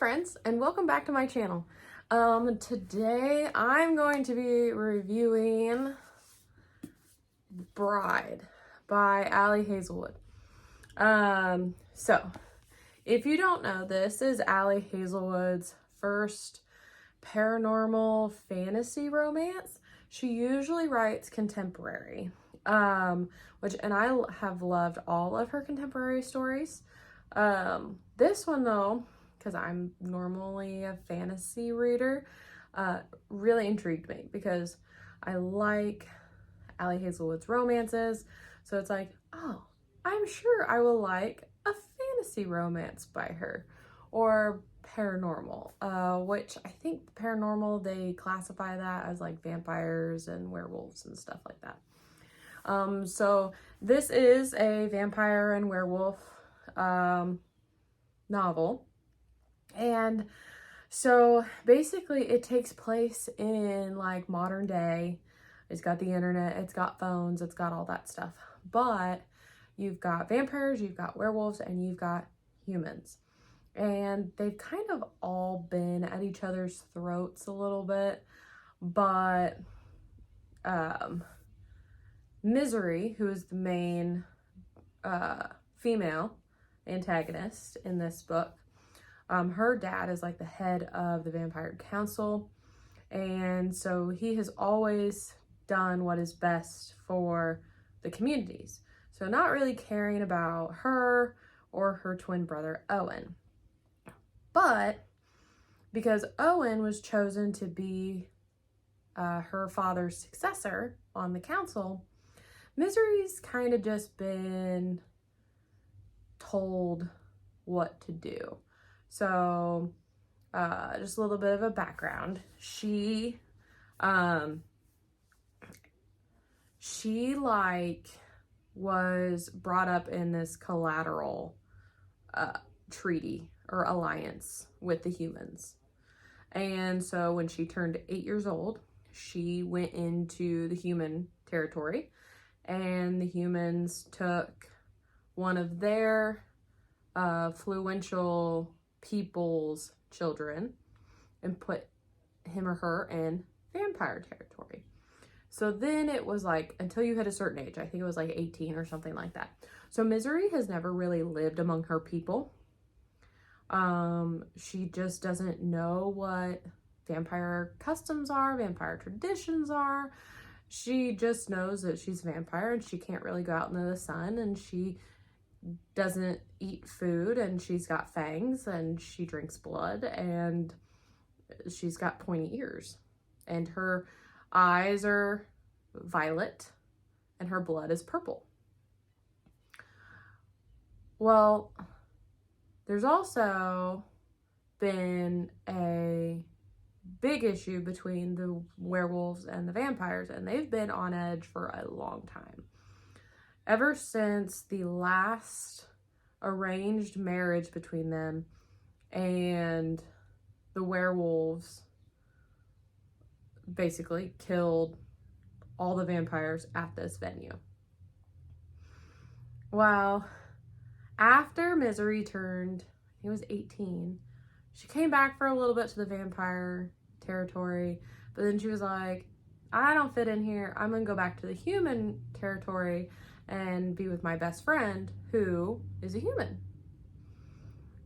friends, and welcome back to my channel. Today I'm going to be reviewing Bride by Ali Hazelwood. So if you don't know, this is Ali Hazelwood's first paranormal fantasy romance. She usually writes contemporary, and I have loved all of her contemporary stories. This one though, because I'm normally a fantasy reader, really intrigued me because I like Ali Hazelwood's romances. So it's like, oh, I'm sure I will like a fantasy romance by her, or paranormal, which I think paranormal, they classify that as like vampires and werewolves and stuff like that. So this is a vampire and werewolf novel. And so basically it takes place in like modern day. It's got the internet, it's got phones, it's got all that stuff. But you've got vampires, you've got werewolves, and you've got humans. And they've kind of all been at each other's throats a little bit. But Misery, who is the main female antagonist in this book, her dad is like the head of the Vampire Council, and so he has always done what is best for the communities. So not really caring about her or her twin brother Owen. But because Owen was chosen to be her father's successor on the council, Misery's kind of just been told what to do. So, just a little bit of a background. She was brought up in this collateral treaty or alliance with the humans. And so when she turned 8 years old, she went into the human territory, and the humans took one of their influential people's children and put him or her in vampire territory. So then it was like, until you hit a certain age, I think it was like 18 or something like that. So Misery has never really lived among her people. She just doesn't know what vampire customs are, vampire traditions are. She just knows that she's a vampire and she can't really go out into the sun, and she doesn't eat food, and she's got fangs, and she drinks blood, and she's got pointy ears, and her eyes are violet, and her blood is purple. Well, there's also been a big issue between the werewolves and the vampires, and they've been on edge for a long time. Ever since the last arranged marriage between them, and the werewolves basically killed all the vampires at this venue. Well, after Misery turned, I think it was 18, she came back for a little bit to the vampire territory, but then she was like, I don't fit in here. I'm gonna go back to the human territory and be with my best friend, who is a human.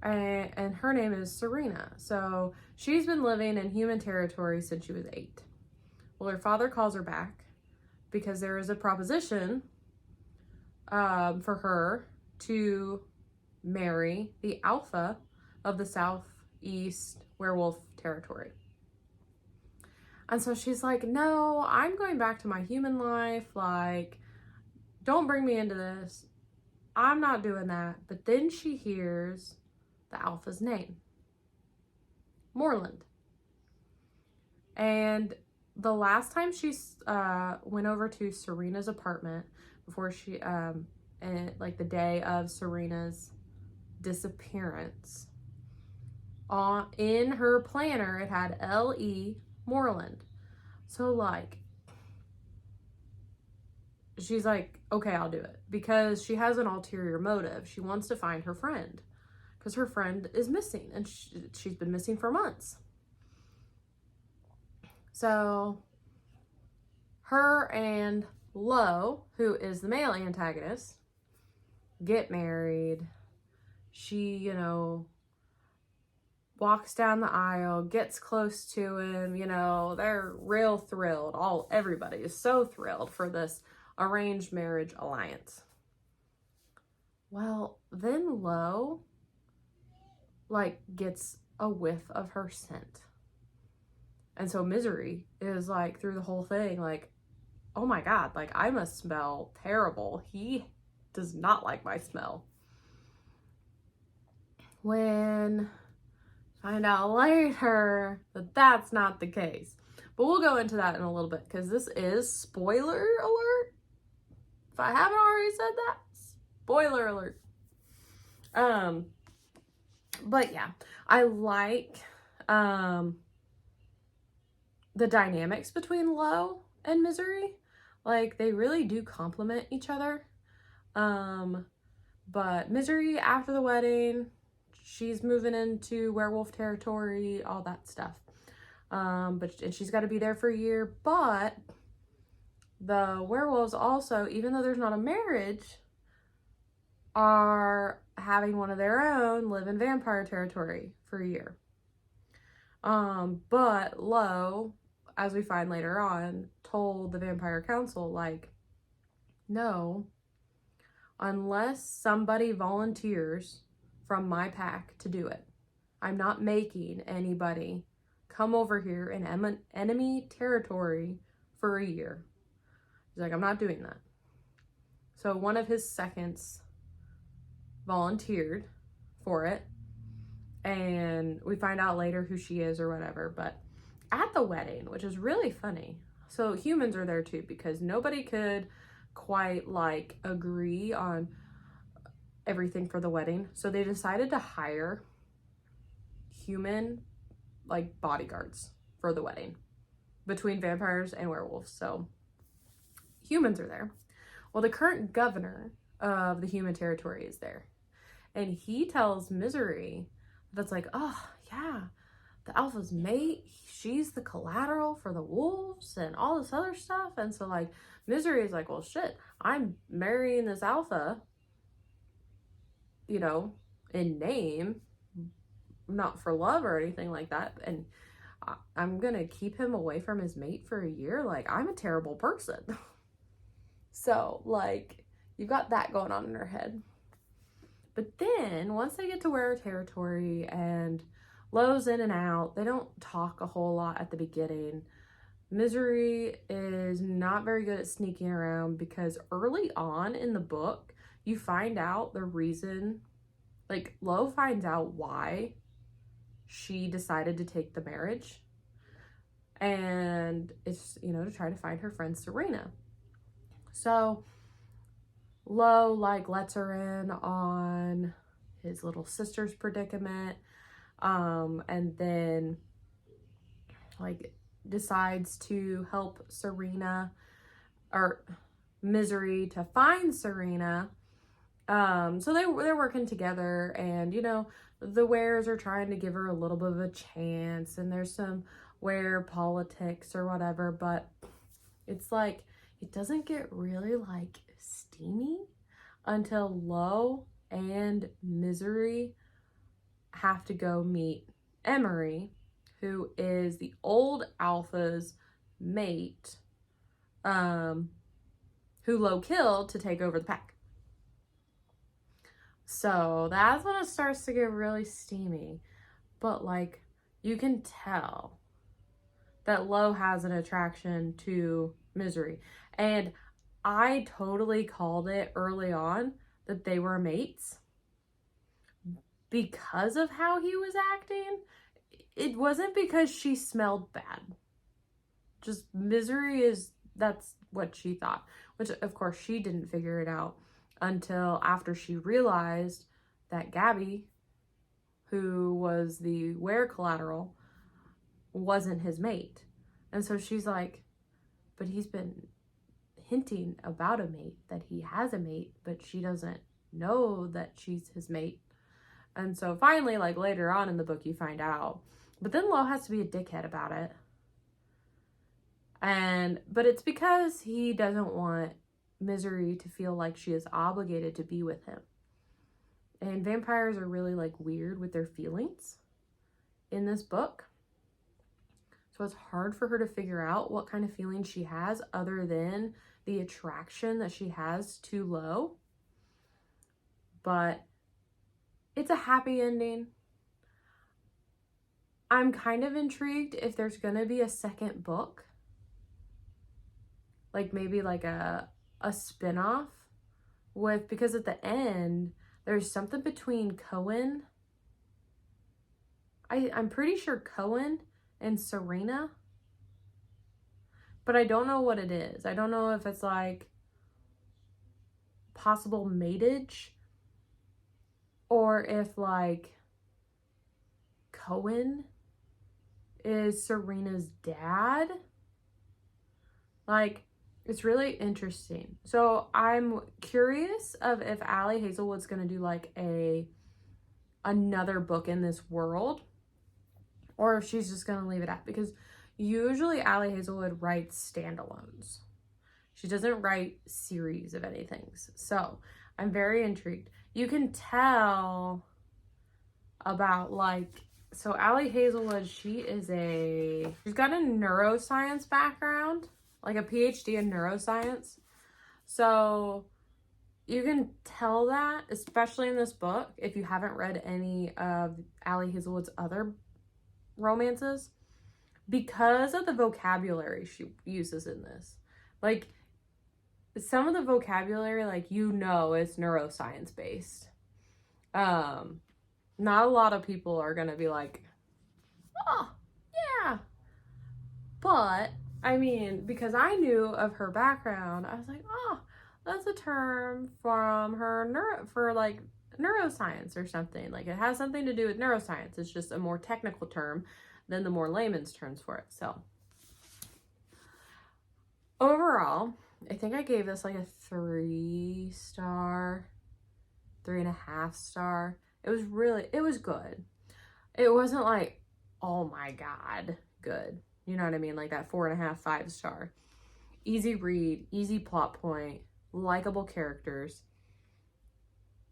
And her name is Serena. So she's been living in human territory since she was 8. Well, her father calls her back because there is a proposition for her to marry the alpha of the Southeast werewolf territory. And so she's like, no, I'm going back to my human life. Like, don't bring me into this. I'm not doing that. But then she hears the alpha's name, Moreland. And the last time she went over to Serena's apartment before she, and like the day of Serena's disappearance, in her planner it had L.E. Moreland. So like, she's like, okay, I'll do it, because she has an ulterior motive. She wants to find her friend, because her friend is missing, and she's been missing for months. So her and Lo, who is the male antagonist, get married. She, you know, walks down the aisle, gets close to him, you know, they're real thrilled. Everybody is so thrilled for this arranged marriage alliance. Well, then Lo, like, gets a whiff of her scent. And so Misery is, like, through the whole thing, like, oh my God, like, I must smell terrible. He does not like my smell. When find out later that that's not the case. But we'll go into that in a little bit, because this is spoiler alert. If I haven't already said that, spoiler alert. But yeah, I like the dynamics between Lo and Misery. Like, they really do complement each other. But Misery, after the wedding, she's moving into werewolf territory, all that stuff. And she's got to be there for a year. But the werewolves also, even though there's not a marriage, are having one of their own live in vampire territory for a year. But Lo, as we find later on, told the vampire council, like, no, unless somebody volunteers from my pack to do it, I'm not making anybody come over here in enemy territory for a year. He's like, I'm not doing that. So one of his seconds volunteered for it, and we find out later who she is or whatever. But at the wedding, which is really funny, so humans are there too, because nobody could quite, like, agree on everything for the wedding, so they decided to hire human, like, bodyguards for the wedding between vampires and werewolves. So humans are there. Well, the current governor of the human territory is there, and he tells Misery that's like, oh yeah, the alpha's mate, she's the collateral for the wolves and all this other stuff. And so, like, Misery is like, well, shit, I'm marrying this alpha, you know, in name, not for love or anything like that. And I'm gonna keep him away from his mate for a year. Like, I'm a terrible person. So, like, you've got that going on in her head. But then once they get to Were territory and Lo's in and out, they don't talk a whole lot at the beginning. Misery is not very good at sneaking around, because early on in the book, you find out the reason, like, Lo finds out why she decided to take the marriage. And it's, you know, to try to find her friend Serena. So Lo, like, lets her in on his little sister's predicament, and then, like, decides to help Serena, or Misery, to find Serena. So they're working together, and, you know, the Wares are trying to give her a little bit of a chance, and there's some Were politics or whatever, but it's like, it doesn't get really, like, steamy until Lo and Misery have to go meet Emery, who is the old alpha's mate, who Lo killed to take over the pack. So that's when it starts to get really steamy. But, like, you can tell that Lo has an attraction to Misery. And I totally called it early on that they were mates because of how he was acting. It wasn't because she smelled bad. Just Misery that's what she thought. Which, of course, she didn't figure it out until after she realized that Gabby, who was the Were collateral, wasn't his mate. And so she's like, but he's been hinting about a mate, that he has a mate, but she doesn't know that she's his mate. And so finally, like later on in the book, you find out. But then Lo has to be a dickhead about it. But it's because he doesn't want Misery to feel like she is obligated to be with him. And vampires are really like weird with their feelings in this book. So it's hard for her to figure out what kind of feelings she has other than the attraction that she has to Lo. But it's a happy ending. I'm kind of intrigued if there's going to be a second book. Like maybe like a spin-off with, because at the end, there's something between Cohen. I'm pretty sure Cohen and Serena. But I don't know what it is. I don't know if it's like possible matage or if like Cohen is Serena's dad. Like, it's really interesting. So I'm curious of if Ali Hazelwood's gonna do like another book in this world, or if she's just gonna leave it at, because usually Ali Hazelwood writes standalones. She doesn't write series of anything. So I'm very intrigued. You can tell about like, so Ali Hazelwood, she's got a neuroscience background, like a PhD in neuroscience. So you can tell that, especially in this book, if you haven't read any of Ali Hazelwood's other romances, because of the vocabulary she uses in this. Like, some of the vocabulary, like, you know, it's neuroscience based. Not a lot of people are gonna be like, oh, yeah. But, I mean, because I knew of her background, I was like, oh, that's a term from her for like neuroscience or something. Like, it has something to do with neuroscience. It's just a more technical term than the more layman's terms for it. So, overall, I think I gave this like a 3-star, 3.5 star. It was good. It wasn't like, oh my God, good. You know what I mean? Like that 4.5, 5-star. Easy read, easy plot point, likable characters.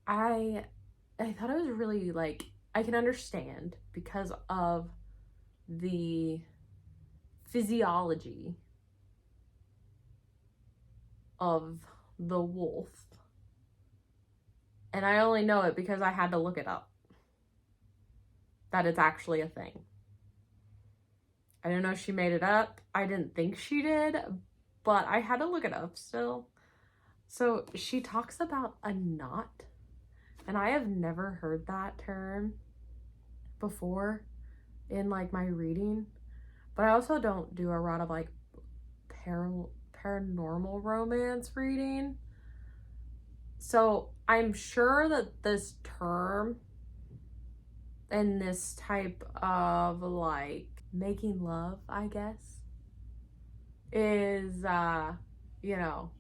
I thought it was really like, I can understand because of the physiology of the wolf. And I only know it because I had to look it up. That it's actually a thing. I don't know if she made it up. I didn't think she did, but I had to look it up still. So she talks about a knot, and I have never heard that term before in like my reading. But I also don't do a lot of like paranormal romance reading. So I'm sure that this term and this type of like making love, I guess, is, you know,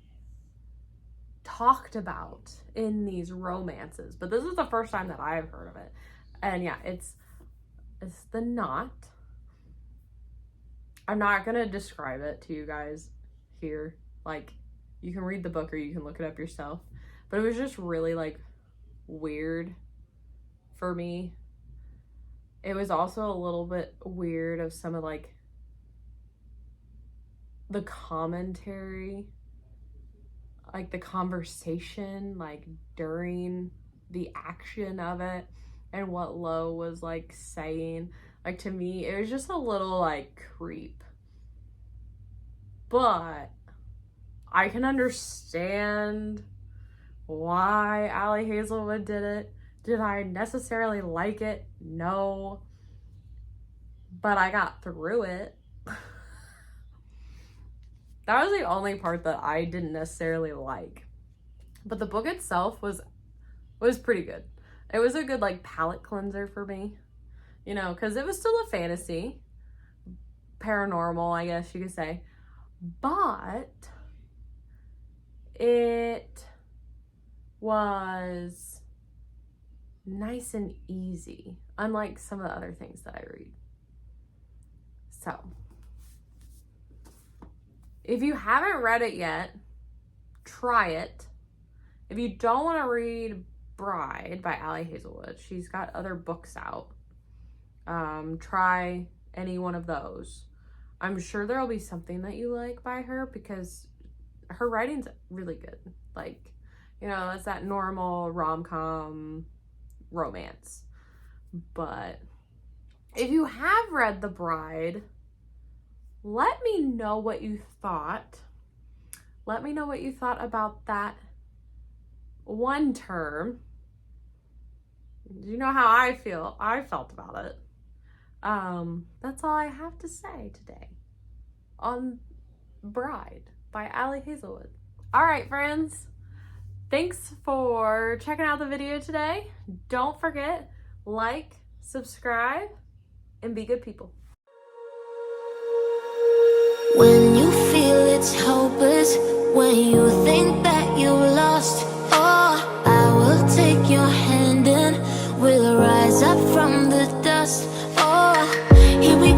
talked about in these romances. But this is the first time that I've heard of it. And yeah, it's the knot. I'm not going to describe it to you guys here. Like, you can read the book or you can look it up yourself. But it was just really, like, weird for me. It was also a little bit weird of some of, like, the commentary. Like, the conversation, like, during the action of it. And what Lo was, like, saying. Like, to me, it was just a little, like, creep. But I can understand why Ali Hazelwood did it. Did I necessarily like it? No. But I got through it. That was the only part that I didn't necessarily like. But the book itself was pretty good. It was a good, like, palate cleanser for me. You know, because it was still a fantasy. Paranormal, I guess you could say. But it was nice and easy, unlike some of the other things that I read. So, if you haven't read it yet, try it. If you don't want to read Bride by Ali Hazelwood, she's got other books out. Try any one of those. I'm sure there'll be something that you like by her because her writing's really good. Like, you know, it's that normal rom-com romance. But if you have read The Bride, let me know what you thought. Let me know what you thought about that one term. You know how I felt about it. That's all I have to say today on Bride by Ali Hazelwood. All right, friends. Thanks for checking out the video today. Don't forget, like, subscribe, and be good people. When you feel it's hopeless, when you think that you lost, oh, I will take your hand and we'll rise up from the dust. Oh, here we